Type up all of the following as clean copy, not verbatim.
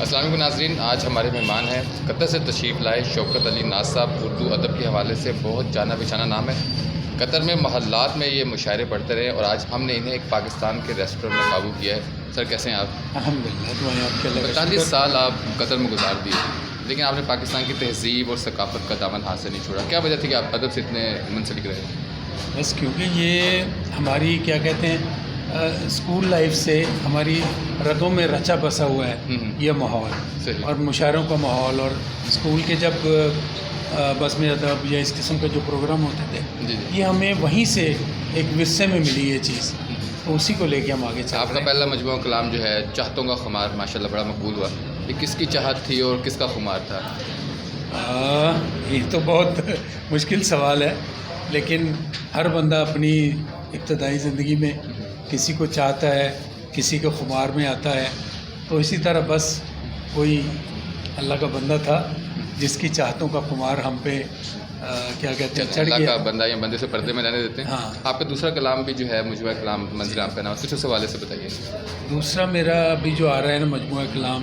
السلام علیکم ناظرین، آج ہمارے مہمان ہیں قطر سے تشریف لائے شوکت علی ناز صاحب۔ اردو ادب کے حوالے سے بہت جانا پہچانا نام ہے۔ قطر میں محلات میں یہ مشاعرے پڑھتے رہے اور آج ہم نے انہیں ایک پاکستان کے ریسٹورینٹ میں قابو کیا ہے۔ سر کیسے ہیں آپ؟ الحمدللہ، دعائیں آپ کے اللہ کا 45 شکر۔ سال آپ قطر میں گزار دیے، لیکن آپ نے پاکستان کی تہذیب اور ثقافت کا دامن ہاتھ سے نہیں چھوڑا۔ کیا وجہ تھی کہ آپ ادب سے اتنے منسلک رہے؟ بس کیونکہ یہ ہماری کیا کہتے ہیں اسکول لائف سے ہماری رگوں میں رچا بسا ہوا ہے یہ ماحول، صحیح۔ اور مشاعروں کا ماحول، اور اسکول کے جب بزم ادب یا اس قسم کے جو پروگرام ہوتے تھے جی جی، یہ ہمیں وہیں سے ایک ورثے میں ملی یہ چیز، تو اسی کو لے کے ہم آگے چل آپ کا رہے ہیں۔ پہلا مجموعہ کلام جو ہے چاہتوں کا خمار ماشاءاللہ بڑا مقبول ہوا۔ یہ کس کی چاہت تھی اور کس کا خمار تھا؟ یہ تو بہت مشکل سوال ہے، لیکن ہر بندہ اپنی ابتدائی زندگی میں کسی کو چاہتا ہے، کسی کے خمار میں آتا ہے، تو اسی طرح بس کوئی اللہ کا بندہ تھا جس کی چاہتوں کا خمار ہم پہ کیا کہتے ہیں چڑھ اللہ گیا۔ کا بندہ یا بندے سے پردے میں رہنے دیتے ہیں۔ ہاں، آپ کا دوسرا کلام بھی جو ہے مجموعہ کلام منزل عام کا نام، کچھ اس حوالے سے بتائیے۔ دوسرا میرا ابھی جو آ رہا ہے نا مجموعہ کلام،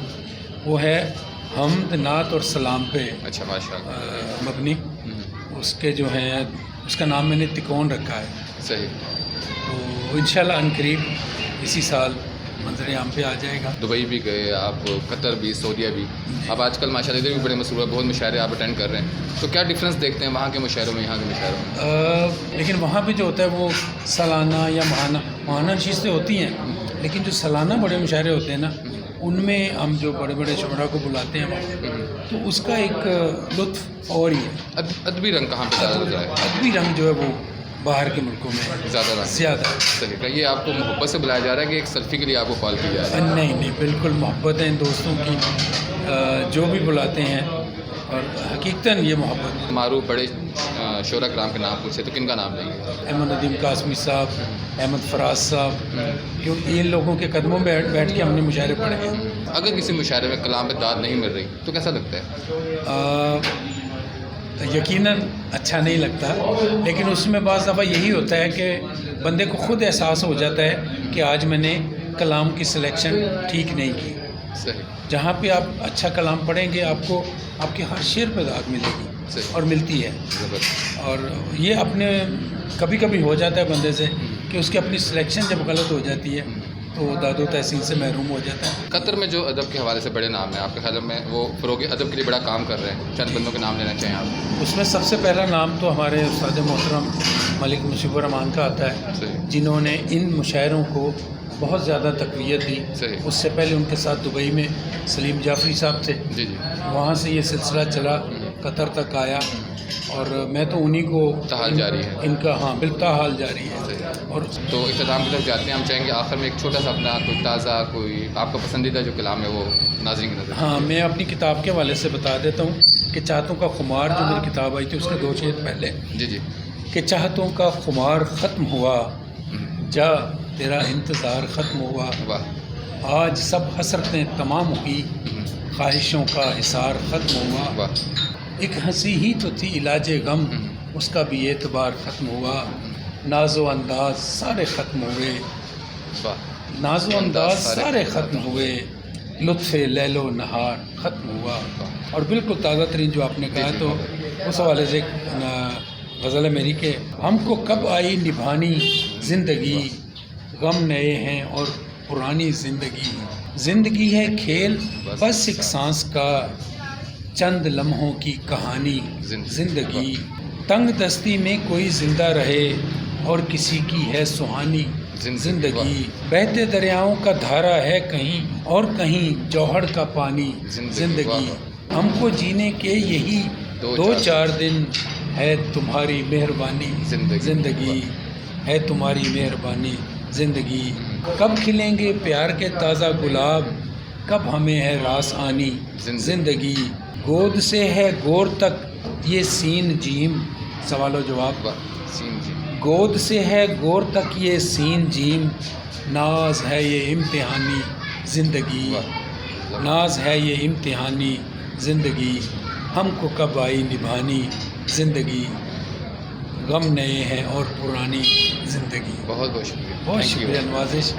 وہ ہے حمد نعت اور سلام پہ اچھا، ماشاء اللہ۔ مبنی۔ اس کے جو ہیں اس کا نام میں نے تکون رکھا ہے، صحیح۔ تو انشاءاللہ عنقریب اسی سال منظر عام پہ آ جائے گا۔ دبئی بھی گئے آپ، قطر بھی، سعودیہ بھی، اب آج کل ماشاء اللہ ادھر بھی بڑے مصروف ہے، بہت مشاعرے آپ اٹینڈ کر رہے ہیں، تو کیا ڈفرینس دیکھتے ہیں وہاں کے مشاعروں میں یہاں کے مشاعروں میں؟ لیکن وہاں پہ جو ہوتا ہے وہ سالانہ یا ماہانہ چیزیں ہوتی ہیں، لیکن جو سالانہ بڑے مشاعرے ہوتے ہیں نا، ان میں ہم جو بڑے بڑے شعراء کو بلاتے ہیں وہاں، تو اس کا ایک لطف اور ہی ہے۔ ادبی رنگ کہاں پہ زیادہ ہوتا ہے؟ ادبی رنگ جو ہے وہ باہر کے ملکوں میں زیادہ رنگ زیادہ ہے۔ صحیح کہ یہ آپ کو محبت سے بلایا جا رہا ہے کہ ایک سیلفی کے لیے آپ کو کال کی جا رہی ہے؟ نہیں نہیں، بالکل محبت ہے ان دوستوں کی، جو بھی بلاتے ہیں، اور حقیقتاً یہ محبت ہے۔ معروف بڑے شعراء کرام کے نام پوچھے تو کن کا نام لیں گے؟ احمد ندیم قاسمی صاحب، احمد فراز صاحب، کیونکہ ان لوگوں کے قدموں میں بیٹھ کے ہم نے مشاعرے پڑھے ہیں۔ اگر کسی مشاعرے میں کلام میں داد نہیں مل رہی تو کیسا لگتا ہے؟ یقیناً اچھا نہیں لگتا، لیکن اس میں بعض دفعہ یہی ہوتا ہے کہ بندے کو خود احساس ہو جاتا ہے کہ آج میں نے کلام کی سلیکشن ٹھیک نہیں کی۔ صحیح جہاں پہ آپ اچھا کلام پڑھیں گے آپ کو آپ کے ہر شعر پہ داد ملے گی، صحیح، اور ملتی ہے۔ زبردست۔ اور یہ اپنے کبھی کبھی ہو جاتا ہے بندے سے کہ اس کی اپنی سلیکشن جب غلط ہو جاتی ہے تو وہ داد و تحسین سے محروم ہو جاتا ہے۔ قطر میں جو ادب کے حوالے سے بڑے نام ہیں آپ کے خیال میں، وہ فروغ ادب کے لیے بڑا کام کر رہے ہیں، چند بندوں کے نام لینا چاہیں آپ؟ اس میں سب سے پہلا نام تو ہمارے استاد محترم ملک مشیب الرحمان کا آتا ہے، صحیح، جنہوں نے ان مشاعروں کو بہت زیادہ تقویت دی۔ صحیح، اس سے پہلے ان کے ساتھ دبئی میں سلیم جعفری صاحب تھے، جی جی، وہاں سے یہ سلسلہ چلا، قطر تک آیا، اور میں تو انہی کو تاحال جاری ہے۔ ان کا ہاں بالتاحال جاری ہے۔ صحیح۔ اور تو اختتام کی طرف جاتے ہیں، ہم چاہیں گے آخر میں ایک چھوٹا سا اپنا کوئی تازہ کوئی آپ کا پسندیدہ جو کلام ہے وہ ناظرین کی نظر۔ ہاں، میں اپنی کتاب کے حوالے سے بتا دیتا ہوں کہ چاہتوں کا خمار جو میری کتاب آئی تھی اس کے 2 شعر پہلے، جی جی، کہ چاہتوں کا خمار ختم ہوا، جا تیرا انتظار ختم ہوا، واہ آج سب حسرتیں تمام ہوئی، خواہشوں کا حصار ختم ہوا، واہ، ایک ہنسی ہی تو تھی علاج غم، اس کا بھی اعتبار ختم ہوا، ناز و انداز سارے ختم ہوئے، واہ، ناز و انداز سارے ختم ہوئے، لطف لیل و نہار ختم ہوا۔ اور بالکل تازہ ترین جو آپ نے کہا تو اس حوالے سے ایک غزل ہے میری کہ ہم کو کب آئی نبھانی زندگی، غم نئے ہیں اور پرانی زندگی، زندگی ہے کھیل بس ایک سانس کا، چند لمحوں کی کہانی زندگی، تنگ دستی میں کوئی زندہ رہے اور کسی کی ہے سہانی زندگی، بہتے دریاؤں کا دھارا ہے کہیں اور کہیں جوہر کا پانی زندگی، ہم کو جینے کے یہی 2-4 دن، ہے تمہاری مہربانی زندگی، ہے تمہاری مہربانی زندگی، کب کھلیں گے پیار کے تازہ گلاب، کب ہمیں ہے راس آنی زندگی، گود سے ہے گور تک یہ سین جیم، سوال و جواب، سین جی، گود سے ہے گور تک یہ سین جیم، ناز ہے یہ امتحانی زندگی، ناز ہے یہ امتحانی زندگی، ہم کو کب آئی نبھانی زندگی، غم نئے ہیں اور پرانی زندگی۔ بہت بہت شکریہ، بہت Thank you. شکریہ، نوازش۔